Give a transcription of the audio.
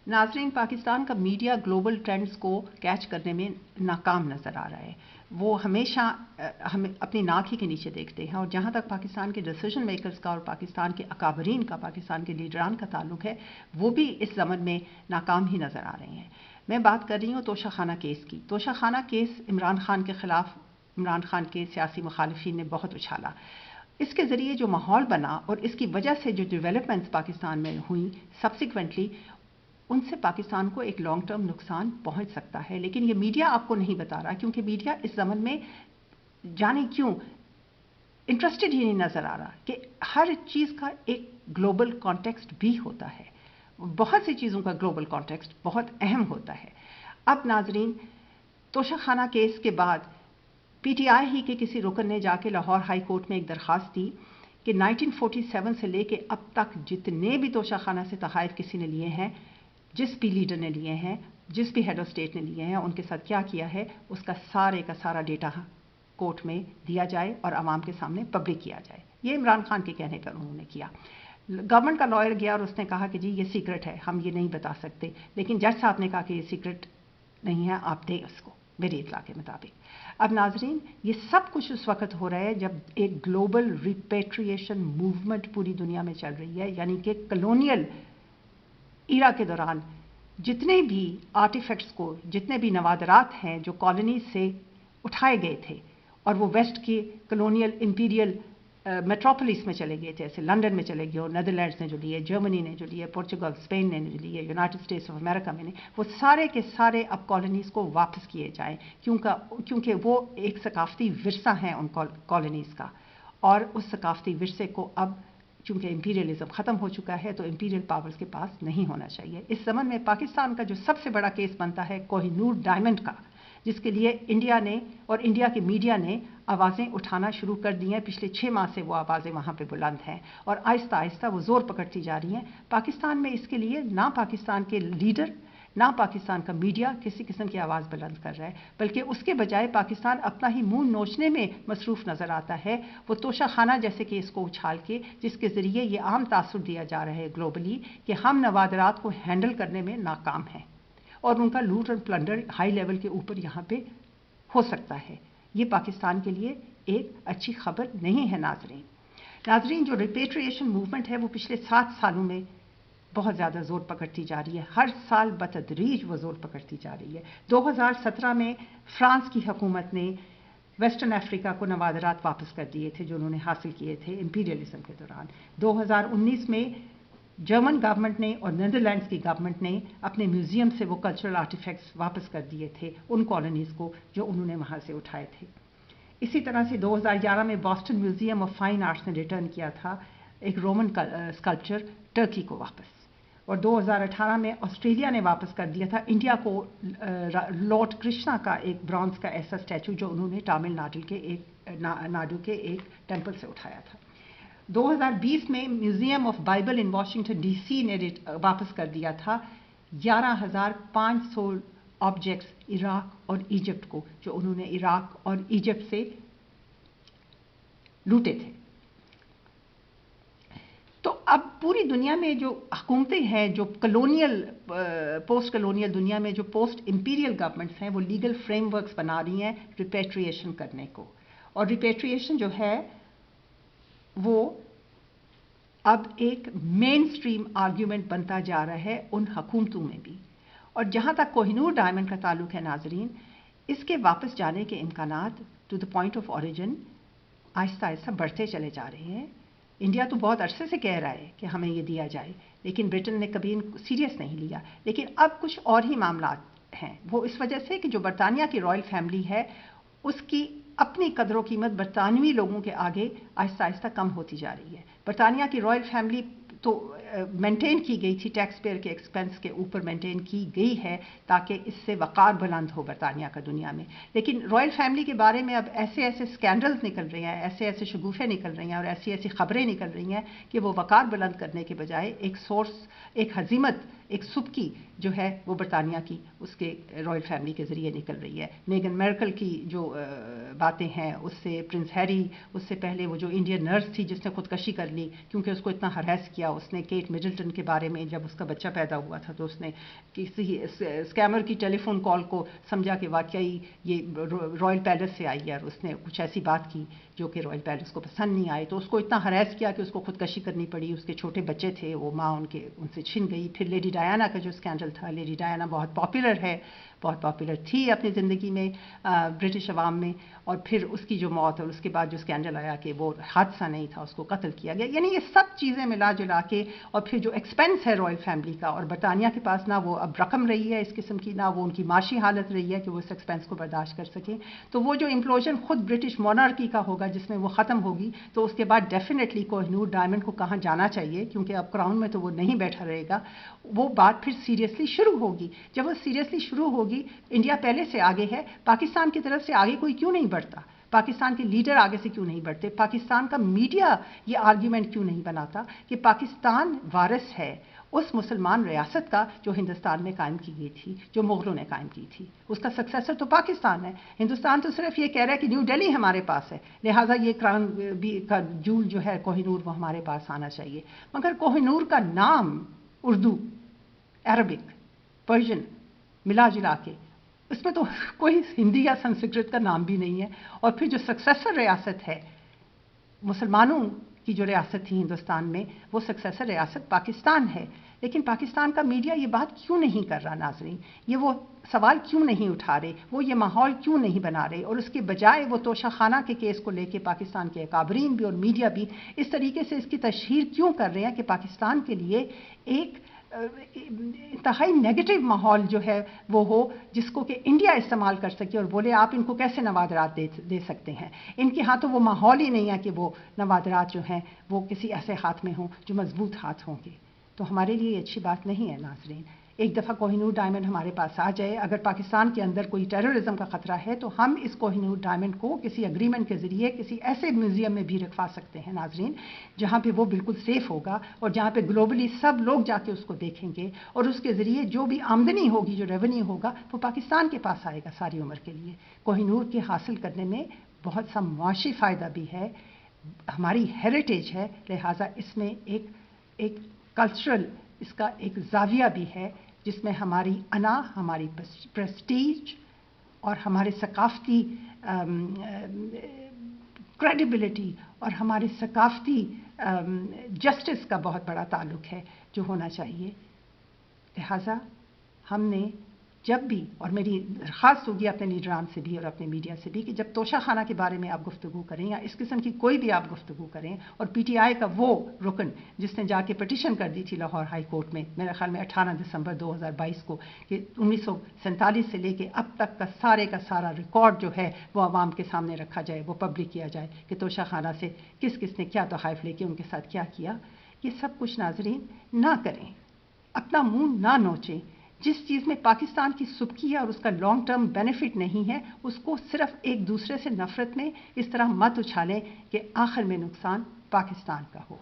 नाज़रीन, पाकिस्तान का media global trends को कैच करने में नाकाम नज़र आ रहा है। वो हमेशा हमें अपनी नाक ही के नीचे देखते हैं, और जहाँ तक पाकिस्तान के डिसीजन मेकर्स का और पाकिस्तान के अकाबरीन का, पाकिस्तान के लीडरान का ताल्लुक है, वो भी इस ज़मन में नाकाम ही नज़र आ रहे हैं। मैं बात कर रही हूँ तोशाखाना केस की। तोशाखाना केस इमरान खान के ख़िलाफ़ इमरान खान के सियासी मुखालिफिन ने बहुत उछाला। इसके ज़रिए जो माहौल बना और इसकी वजह से जो डेवलपमेंट्स पाकिस्तान में हुई सब्सिक्वेंटली, उनसे पाकिस्तान को एक लॉन्ग टर्म नुकसान पहुंच सकता है। लेकिन ये मीडिया आपको नहीं बता रहा, क्योंकि मीडिया इस ज़मन में जाने क्यों इंटरेस्टेड ही नहीं नज़र आ रहा कि हर चीज़ का एक ग्लोबल कॉन्टेक्स्ट भी होता है। बहुत सी चीज़ों का ग्लोबल कॉन्टेक्स्ट बहुत अहम होता है। अब नाजरीन, तोशाखाना केस के बाद पीटीआई ही के किसी रुकन ने जाके लाहौर हाई कोर्ट में एक दरख्वास्त दी कि 1947 से लेके अब तक जितने भी तोशाखाना से तहाइफ किसी ने लिए हैं, जिस भी लीडर ने लिए हैं, जिस भी हेड ऑफ स्टेट ने लिए हैं, उनके साथ क्या किया है, उसका सारे का सारा डेटा कोर्ट में दिया जाए और आवाम के सामने पब्लिक किया जाए। ये इमरान खान के कहने पर उन्होंने किया। गवर्नमेंट का लॉयर गया और उसने कहा कि जी ये सीक्रेट है, हम ये नहीं बता सकते। लेकिन जज साहब ने कहा कि ये सीक्रेट नहीं है, आप दें उसको मेरी इत्तला के मुताबिक। अब नाजरीन, ये सब कुछ उस वक्त हो रहा है जब एक ग्लोबल रिपेट्रिएशन मूवमेंट पूरी दुनिया में चल रही है। यानी कि कलोनियल ईरा के दौरान जितने भी आर्टिफैक्ट्स को, जितने भी नवादरात हैं जो कॉलोनीज से उठाए गए थे और वो वेस्ट की कलोनियल इंपीरियल मेट्रोपोलिस में चले गए थे, जैसे लंदन में चले गए, और नेदरलैंड्स ने जो लिए, जर्मनी ने जो लिए, पोर्चुगल, स्पेन ने जो लिए, यूनाइटेड स्टेट्स ऑफ अमेरिका में ने, वो सारे के सारे अब कॉलोनीज को वापस किए जाएं, क्योंकि वो एक सकाफती विरसा है उन कॉलोनीज का। और उस सकाफती विरसे को अब चूंकि इंपीरियलिज्म ख़त्म हो चुका है, तो इंपीरियल पावर्स के पास नहीं होना चाहिए। इस ज़मन में पाकिस्तान का जो सबसे बड़ा केस बनता है कोहिनूर डायमंड का, जिसके लिए इंडिया ने और इंडिया के मीडिया ने आवाज़ें उठाना शुरू कर दी हैं। पिछले 6 माह से वो आवाज़ें वहाँ पे बुलंद हैं और आहिस्ता आहिस्ता वो ज़ोर पकड़ती जा रही हैं। पाकिस्तान में इसके लिए ना पाकिस्तान के लीडर, ना पाकिस्तान का मीडिया किसी किस्म की आवाज़ बुलंद कर रहा है, बल्कि उसके बजाय पाकिस्तान अपना ही मुंह नोचने में मसरूफ़ नज़र आता है। वो तोशाखाना जैसे केस को उछाल के, जिसके ज़रिए ये आम तासुर दिया जा रहा है ग्लोबली कि हम नवादरात को हैंडल करने में नाकाम हैं और उनका लूट और प्लंडर हाई लेवल के ऊपर यहाँ पे हो सकता है। ये पाकिस्तान के लिए एक अच्छी खबर नहीं है। नाजरीन, जो रिपेट्रिएशन मूवमेंट है वो पिछले 7 सालों में बहुत ज़्यादा ज़ोर पकड़ती जा रही है। हर साल बतदरीज वो ज़ोर पकड़ती जा रही है। 2017 में फ्रांस की हुकूमत ने वेस्टर्न अफ्रीका को नवादरात वापस कर दिए थे जो उन्होंने हासिल किए थे इंपीरियलिज्म के दौरान। 2019 में जर्मन गवर्नमेंट ने और नीदरलैंड्स की गवर्नमेंट ने अपने म्यूज़ियम से वो कल्चरल आर्टिफैक्ट्स वापस कर दिए थे उन कॉलोनीज़ को जो उन्होंने वहाँ से उठाए थे। इसी तरह से 2011 में Boston museum of fine arts ने रिटर्न किया था एक रोमन स्कल्पचर टर्की को वापस, और 2018 में ऑस्ट्रेलिया ने वापस कर दिया था इंडिया को लॉर्ड कृष्णा का एक ब्रॉन्ज का ऐसा स्टैचू जो उन्होंने तमिलनाडु के एक टेंपल से उठाया था। 2020 में museum of Bible in Washington DC ने वापस कर दिया था 11,500 ऑब्जेक्ट्स इराक और इजिप्ट को, जो उन्होंने इराक और इजिप्ट से लूटे थे। तो अब पूरी दुनिया में जो हुकूमतें हैं, जो कलोनियल पोस्ट कलोनियल दुनिया में जो पोस्ट इंपीरियल गवर्नमेंट्स हैं, वो लीगल फ्रेमवर्क्स बना रही हैं रिपेट्रिएशन करने को। और रिपेट्रिएशन जो है वो अब एक मेन स्ट्रीम आर्ग्यूमेंट बनता जा रहा है उन हुकूमतों में भी। और जहाँ तक कोहिनूर डायमंड का ताल्लुक है नाजरीन, इसके वापस जाने के इम्कानात to the point of origin आहिस्ता आहिस्ता बढ़ते चले जा रहे हैं। इंडिया तो बहुत अरसे से कह रहा है कि हमें ये दिया जाए, लेकिन ब्रिटेन ने कभी इनको सीरियस नहीं लिया। लेकिन अब कुछ और ही मामला हैं, वो इस वजह से कि जो बरतानिया की रॉयल फैमिली है उसकी अपनी कदर कीमत बरतानवी लोगों के आगे आहिस्ता आहिस्ता कम होती जा रही है। बरतानिया की रॉयल फैमिली तो मेंटेन की गई थी, टैक्स पेयर के एक्सपेंस के ऊपर मेंटेन की गई है ताकि इससे वक़ार बुलंद हो बरतानिया का दुनिया में। लेकिन रॉयल फैमिली के बारे में अब ऐसे ऐसे स्कैंडल्स निकल रहे हैं, ऐसे ऐसे शगुफ़े निकल रही हैं और ऐसी ऐसी खबरें निकल रही हैं कि वो वक़ार बुलंद करने के बजाय एक सोर्स, एक हज़ीमत, ایک سبکی جو ہے وہ برطانیہ کی اس کے رائل فیملی کے ذریعے نکل رہی ہے. میگن مرکل کی جو باتیں ہیں اس سے، پرنس ہیری، اس سے پہلے وہ جو انڈین نرس تھی جس نے خودکشی کر لی کیونکہ اس کو اتنا ہراس کیا اس نے کیٹ مڈلٹن کے بارے میں، جب اس کا بچہ پیدا ہوا تھا تو اس نے کسی اسکیمر کی ٹیلی فون کال کو سمجھا کہ واقعی یہ رائل پیلس سے آئی ہے، اور اس نے کچھ ایسی بات کی جو کہ رائل پیلس کو پسند نہیں آئی، تو اس کو اتنا ہراس کیا کہ اس کو خودکشی کرنی پڑی. اس کے چھوٹے بچے تھے، وہ ماں ان سے چھن گئی. پھر لیڈی ڈایانا کا جو اسکینڈل تھا، لیڈی ڈایانا بہت پاپولر ہے، بہت پاپولر تھی اپنی زندگی میں برٹش عوام میں، اور پھر اس کی جو موت اور اس کے بعد جو اسکینڈل آیا کہ وہ حادثہ نہیں تھا، اس کو قتل کیا گیا. یعنی یہ سب چیزیں ملا جلا کے، اور پھر جو ایکسپینس ہے رائل فیملی کا، اور برطانیہ کے پاس نہ وہ اب رقم رہی ہے اس قسم کی، نہ وہ ان کی معاشی حالت رہی ہے کہ وہ اس ایکسپینس کو برداشت کر سکیں. تو وہ جو امپلوژن خود برٹش مونارکی کا ہوگا جس میں وہ ختم ہوگی، تو اس کے بعد ڈیفینیٹلی کوہ نور ڈائمنڈ کو کہاں جانا چاہیے، کیونکہ اب کراؤن میں تو وہ نہیں بیٹھا رہے گا. وہ بات پھر سیریسلی شروع ہوگی. جب وہ سیریسلی شروع ہوگی، انڈیا پہلے سے آگے ہے، پاکستان کی طرف سے آگے کوئی کیوں نہیں بڑھتا؟ پاکستان کے لیڈر آگے سے کیوں نہیں بڑھتے؟ پاکستان کا میڈیا یہ آرگیومنٹ کیوں نہیں بناتا کہ پاکستان وارث ہے اس مسلمان ریاست کا جو ہندوستان میں قائم کی گئی تھی، جو مغلوں نے قائم کی تھی؟ اس کا سکسیسر تو پاکستان ہے. ہندوستان تو صرف یہ کہہ رہا ہے کہ نیو دہلی ہمارے پاس ہے، لہٰذا یہ کراؤن کا جول جو ہے کوہ نور وہ ہمارے پاس آنا چاہیے. مگر کوہ نور کا نام اردو، عربک، پرشین ملا جلا کے اس میں تو کوئی ہندی یا سنسکرت کا نام بھی نہیں ہے. اور پھر جو سکسیسر ریاست ہے مسلمانوں کی، جو ریاست تھی ہندوستان میں، وہ سکسیسر ریاست پاکستان ہے. لیکن پاکستان کا میڈیا یہ بات کیوں نہیں کر رہا ناظرین؟ یہ وہ سوال کیوں نہیں اٹھا رہے؟ وہ یہ ماحول کیوں نہیں بنا رہے؟ اور اس کے بجائے وہ توشہ خانہ کے کیس کو لے کے پاکستان کے اکابرین بھی اور میڈیا بھی اس طریقے سے اس کی تشہیر کیوں کر رہے ہیں کہ پاکستان کے لیے ایک انتہائی نیگیٹو ماحول جو ہے وہ ہو، جس کو کہ انڈیا استعمال کر سکے اور بولے آپ ان کو کیسے نوادرات دے سکتے ہیں. ان کے ہاں تو وہ ماحول ہی نہیں ہے کہ وہ نوادرات جو ہیں وہ کسی ایسے ہاتھ میں ہوں جو مضبوط ہاتھ ہوں گے. تو ہمارے لیے یہ اچھی بات نہیں ہے ناظرین. ایک دفعہ کوہ نور ڈائمنڈ ہمارے پاس آ جائے، اگر پاکستان کے اندر کوئی ٹیررزم کا خطرہ ہے تو ہم اس کوہ نور ڈائمنڈ کو کسی اگریمنٹ کے ذریعے کسی ایسے میوزیم میں بھی رکھوا سکتے ہیں ناظرین، جہاں پہ وہ بالکل سیف ہوگا اور جہاں پہ گلوبلی سب لوگ جا کے اس کو دیکھیں گے، اور اس کے ذریعے جو بھی آمدنی ہوگی، جو ریونیو ہوگا، وہ پاکستان کے پاس آئے گا ساری عمر کے لیے. کوہ نور کے حاصل کرنے میں بہت سا معاشی فائدہ بھی ہے، ہماری ہیریٹیج ہے، لہٰذا اس میں ایک کلچرل اس کا ایک زاویہ بھی ہے جس میں ہماری انا، ہماری پریسٹیج اور ہمارے ثقافتی کریڈیبلٹی اور ہماری ثقافتی جسٹس کا بہت بڑا تعلق ہے جو ہونا چاہیے. لہٰذا ہم نے جب بھی، اور میری درخواست ہوگی اپنے لیڈران سے بھی اور اپنے میڈیا سے بھی، کہ جب توشہ خانہ کے بارے میں آپ گفتگو کریں یا اس قسم کی کوئی بھی آپ گفتگو کریں، اور پی ٹی آئی کا وہ رکن جس نے جا کے پٹیشن کر دی تھی لاہور ہائی کورٹ میں، میرے خیال میں 18 دسمبر 2022 کو، کہ 1947 سے لے کے اب تک کا سارا ریکارڈ جو ہے وہ عوام کے سامنے رکھا جائے، وہ پبلک کیا جائے کہ توشہ خانہ سے کس کس نے کیا تحائف لے کے ان کے ساتھ کیا کیا. یہ سب کچھ ناظرین نہ کریں، اپنا منہ نہ نوچیں. جس چیز میں پاکستان کی سبکی ہے اور اس کا لانگ ٹرم بینیفٹ نہیں ہے، اس کو صرف ایک دوسرے سے نفرت میں اس طرح مت اچھالیں کہ آخر میں نقصان پاکستان کا ہو.